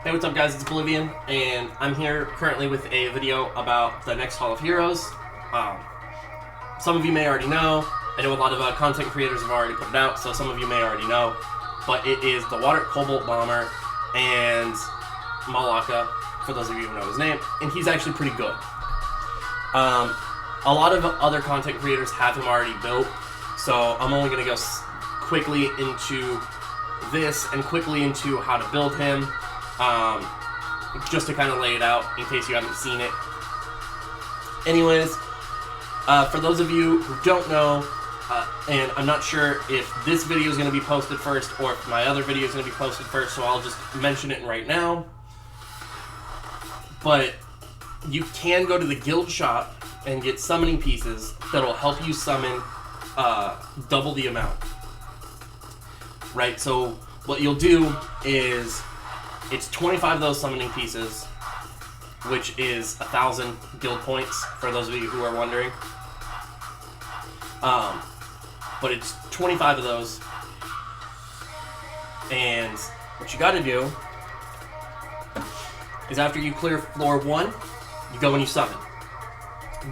Hey, what's up guys, it's Oblivion, and I'm here currently with a video about the next Hall of Heroes. Some of you may already know. I know a lot of content creators have already put it out, so some of you may already know. But it is the Water Cobalt Bomber and MALAKA, for those of you who know his name, and he's actually pretty good. A lot of other content creators have him already built, so I'm only going to go quickly into this and quickly into how to build him. Just to kind of lay it out in case you haven't seen it. Anyways, for those of you who don't know, and I'm not sure if this video is going to be posted first or if my other video is going to be posted first, so I'll just mention it right now. But you can go to the guild shop and get summoning pieces that'll help you summon double the amount. Right, so what you'll do is it's 25 of those summoning pieces, which is 1,000 guild points, for those of you who are wondering. But it's 25 of those, and what you gotta do is after you clear floor 1, you go and you summon.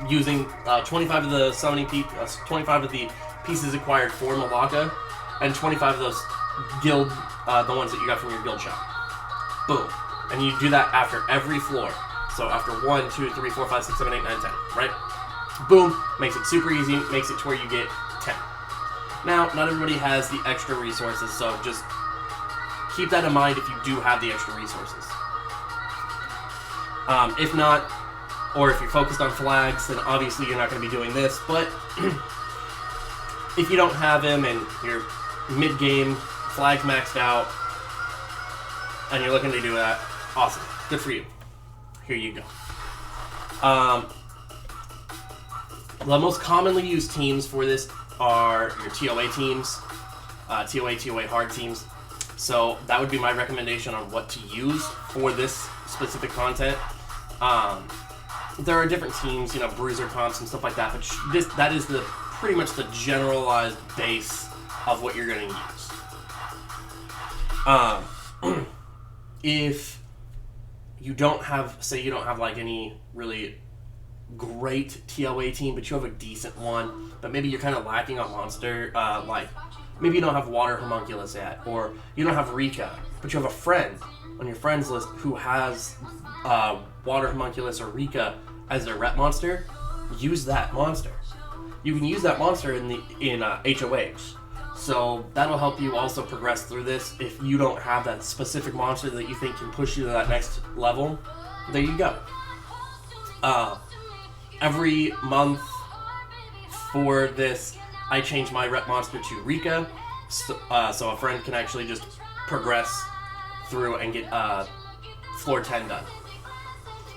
Using 25 of the summoning 25 of the pieces acquired for MALAKA, and 25 of those guild, the ones that you got from your guild shop. Boom. And you do that after every floor. So after 1, 2, 3, 4, 5, 6, 7, 8, 9, 10, right? Boom. Makes it super easy. Makes it to where you get 10. Now, not everybody has the extra resources, so just keep that in mind if you do have the extra resources. If not, or if you're focused on flags, then obviously you're not going to be doing this, but if you don't have him and you're mid-game, flags maxed out, and you're looking to do that, awesome. Good for you. Here you go. The most commonly used teams for this are your TOA teams, TOA hard teams. So that would be my recommendation on what to use for this specific content. There are different teams, you know, bruiser comps and stuff like that, but that is pretty much the generalized base of what you're going to use. If you don't have, say you don't have like any really great TOA team, but you have a decent one, but maybe you're kind of lacking on monster, like maybe you don't have Water Homunculus yet, or you don't have Rika, but you have a friend on your friends list who has Water Homunculus or Rika as their rep monster, use that monster. You can use that monster in HoH. So that'll help you also progress through this. If you don't have that specific monster that you think can push you to that next level, there you go. Every month for this, I change my rep monster to Rika, so a friend can actually just progress through and get floor 10 done.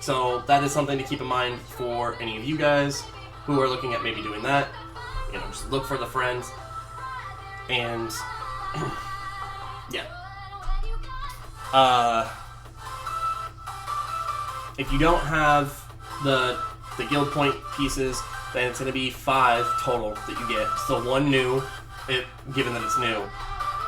So that is something to keep in mind for any of you guys who are looking at maybe doing that. You know, just look for the friends. And yeah, if you don't have the guild point pieces, then it's going to be 5 total that you get. So 1 new, given that it's new,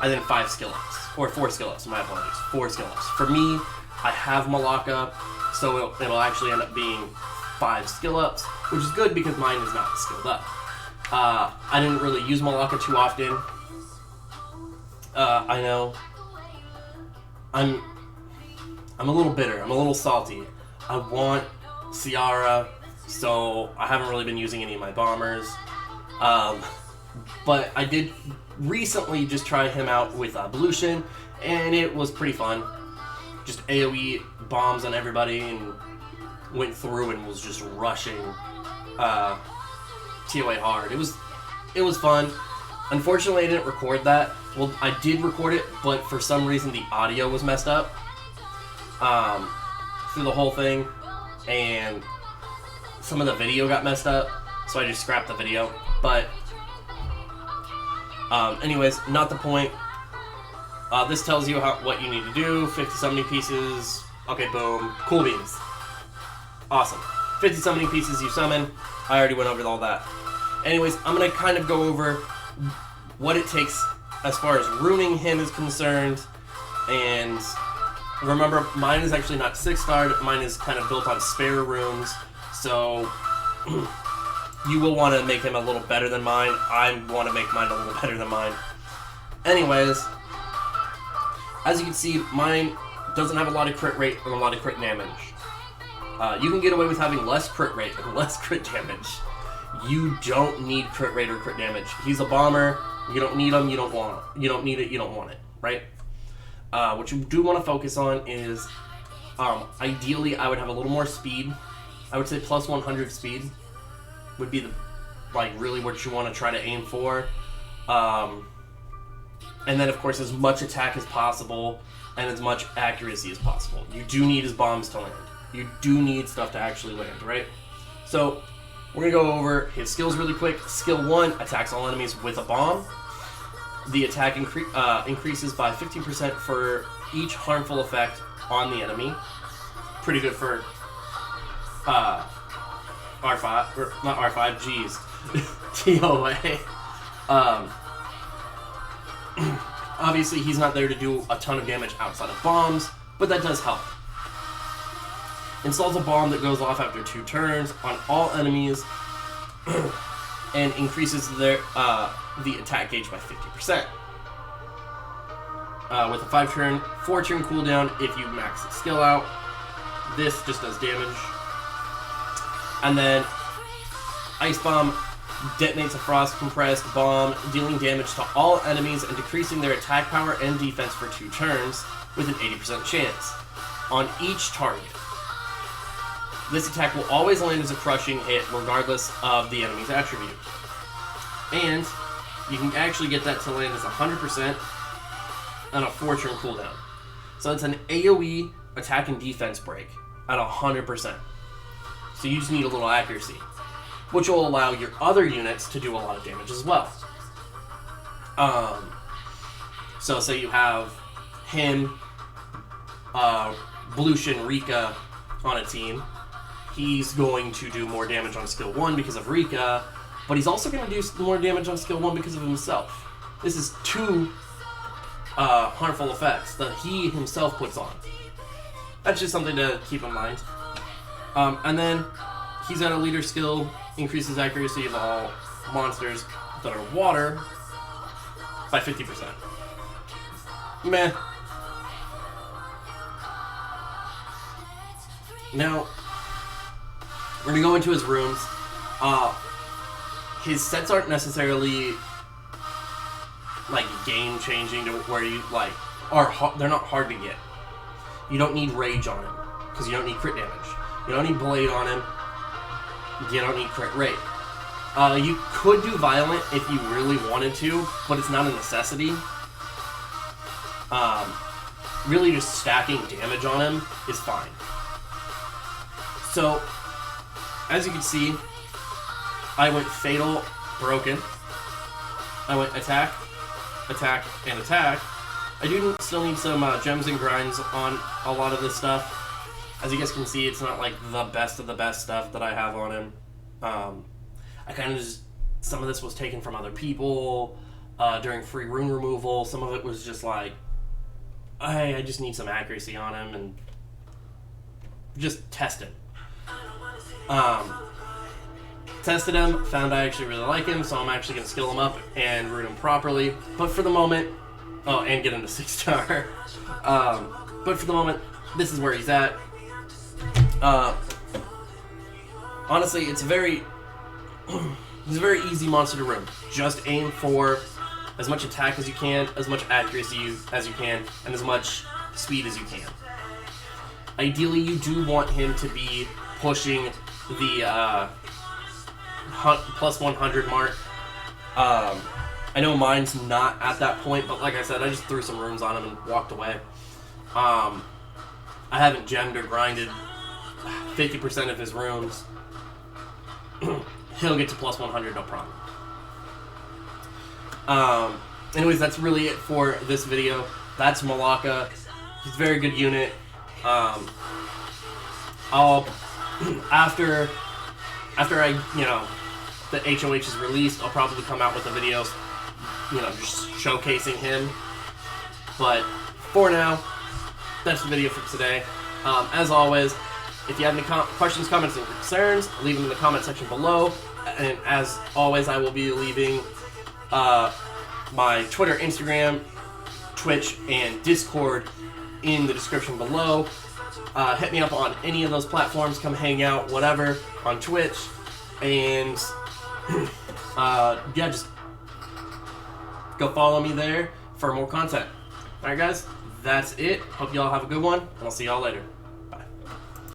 and then 5 skill ups, or 4 skill ups. My apologies, 4 skill ups. For me, I have MALAKA, so it'll actually end up being 5 skill ups, which is good because mine is not skilled up. I didn't really use MALAKA too often. I know I'm a little bitter. I'm a little salty. I want Ciara, so I haven't really been using any of my bombers. But I did recently just try him out with Evolution, and it was pretty fun. Just AoE bombs on everybody, and went through and was just rushing TOA hard. It was fun. Unfortunately, I didn't record that. Well, I did record it, but for some reason the audio was messed up through the whole thing, and some of the video got messed up, so I just scrapped the video. But anyways, not the point. This tells you what you need to do. 50 summoning pieces. Okay, boom. Cool beans. Awesome. 50 summoning pieces you summon. I already went over all that. Anyways, I'm going to kind of go over what it takes as far as ruining him is concerned, and Remember, mine is actually not 6-starred. Mine is kind of built on spare rooms, so you will want to make him a little better than mine. I want to make mine a little better than mine. Anyways, as you can see, mine doesn't have a lot of crit rate and a lot of crit damage. You can get away with having less crit rate and less crit damage. You don't need crit rate or crit damage. He's a bomber. You don't need him. You don't want him. You don't need it. You don't want it. Right? What you do want to focus on is, ideally, I would have a little more speed. I would say plus 100 speed would be really what you want to try to aim for. And then, of course, as much attack as possible and as much accuracy as possible. You do need his bombs to land. You do need stuff to actually land, right? So, we're going to go over his skills really quick. Skill 1, attacks all enemies with a bomb. The attack increases by 15% for each harmful effect on the enemy. Pretty good for R5, or not R5, G's. TOA. Obviously, he's not there to do a ton of damage outside of bombs, but that does help. Installs a bomb that goes off after 2 turns on all enemies and increases the attack gauge by 50%. With a 4-turn cooldown if you max the skill out. This just does damage. And then Ice Bomb detonates a frost compressed bomb, dealing damage to all enemies and decreasing their attack power and defense for 2 turns with an 80% chance on each target. This attack will always land as a crushing hit regardless of the enemy's attribute. And you can actually get that to land as 100% on a 4-turn cooldown. So it's an AoE attack and defense break at 100%. So you just need a little accuracy, which will allow your other units to do a lot of damage as well. So say you have him, Blushin, Rika on a team. He's going to do more damage on skill 1 because of Rika, but he's also going to do more damage on skill 1 because of himself. This is 2 harmful effects that he himself puts on. That's just something to keep in mind. And then he's got a leader skill, increases accuracy of all monsters that are water by 50%. Meh. Now, we're going to go into his rooms. His sets aren't necessarily game-changing to where you they're not hard to get. You don't need rage on him because you don't need crit damage. You don't need blade on him. You don't need crit rate. You could do violent if you really wanted to, but it's not a necessity. Really just stacking damage on him is fine. So, as you can see, I went Fatal, Broken. I went Attack, Attack, and Attack. I do still need some gems and grinds on a lot of this stuff. As you guys can see, it's not like the best of the best stuff that I have on him. I kind of just, some of this was taken from other people during free rune removal. Some of it was just like, I just need some accuracy on him and just test it. Tested him, found I actually really like him, so I'm actually going to skill him up and root him properly. But for the moment, and get him to 6-star. But for the moment, this is where he's at. Honestly, it's a very easy monster to room. Just aim for as much attack as you can, as much accuracy as you can, and as much speed as you can. Ideally, you do want him to be pushing the plus 100 mark. I know mine's not at that point, but like I said, I just threw some runes on him and walked away. I haven't gemmed or grinded 50% of his runes. He'll get to plus 100, no problem. Anyways, that's really it for this video. That's Malaka. He's a very good unit. I'll after I, the HoH is released, I'll probably come out with a video, just showcasing him. But for now, that's the video for today. As always, if you have any questions, comments, and concerns, leave them in the comment section below. And as always, I will be leaving my Twitter, Instagram, Twitch, and Discord in the description below. Hit me up on any of those platforms. Come hang out, whatever, on Twitch. And yeah, just go follow me there for more content. Alright guys, that's it. Hope y'all have a good one, and I'll see y'all later.